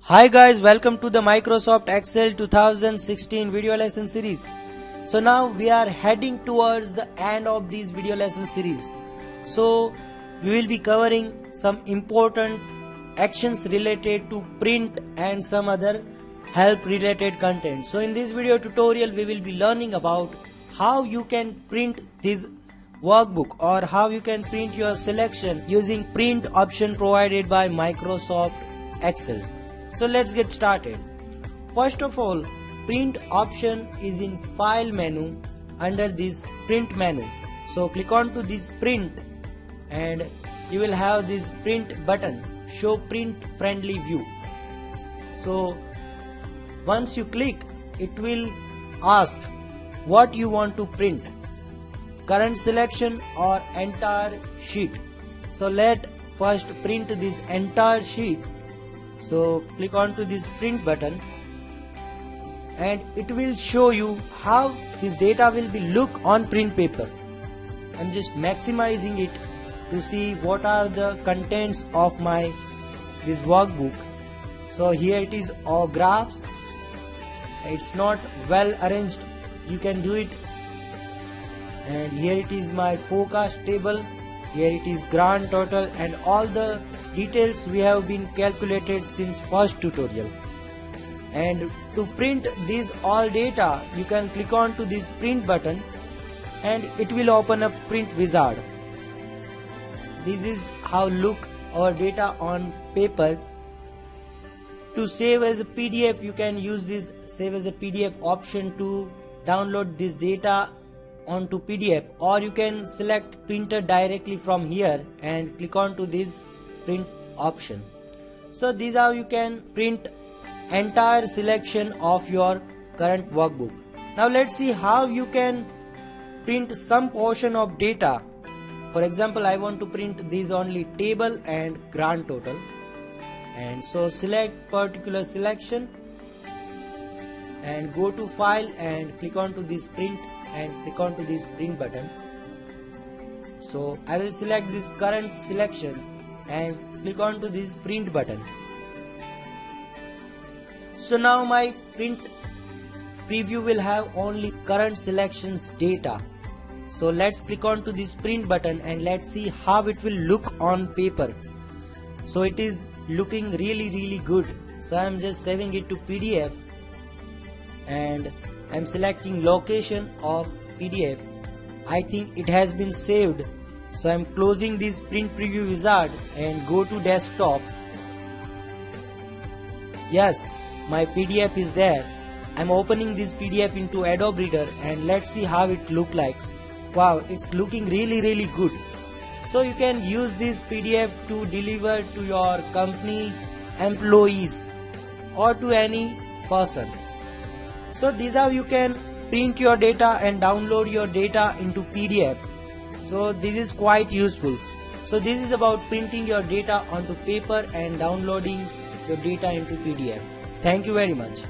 Hi guys, welcome to the Microsoft Excel 2016 video lesson series. So now we are heading towards the end of this video lesson series. So we will be covering some important actions related to print and some other help related content. So in this video tutorial we will be learning about how you can print this workbook or how you can print your selection using print option provided by Microsoft Excel. So let's get started. First of all, print option is in file menu under this print menu. So click on to this print and you will have this print button, show print friendly view. So once you click, it will ask what you want to print, current selection or entire sheet. So let first print this entire sheet. So click on to this print button and it will show you how this data will be look on print paper. I'm just maximizing it to see what are the contents of this workbook. So here it is all graphs. It's not well arranged, you can do it. And here it is my forecast table. Here it is grand total and all the details we have been calculated since first tutorial. And to print these all data, you can click on to this print button and it will open up print wizard. This is how look our data on paper. To save as a PDF, you can use this save as a PDF option to download this data onto PDF, or you can select printer directly from here and click on to this print option. So these are how you can print entire selection of your current workbook. Now let's see how you can print some portion of data. For example, I want to print these only table and grand total, and so select particular selection and go to file and click on to this print and click on to this print button. So I will select this current selection and click on to this print button. So now my print preview will have only current selections data. So let's click on to this print button and let's see how it will look on paper. So it is looking really good. So I'm just saving it to PDF and I'm selecting location of PDF. I think it has been saved. So I'm closing this print preview wizard and go to desktop. Yes, my PDF is there. I'm opening this PDF into Adobe Reader and let's see how it looks like. Wow, it's looking really good. So you can use this PDF to deliver to your company employees or to any person. So these are how you can print your data and download your data into PDF. So this is quite useful. So this is about printing your data onto paper and downloading your data into PDF. Thank you very much.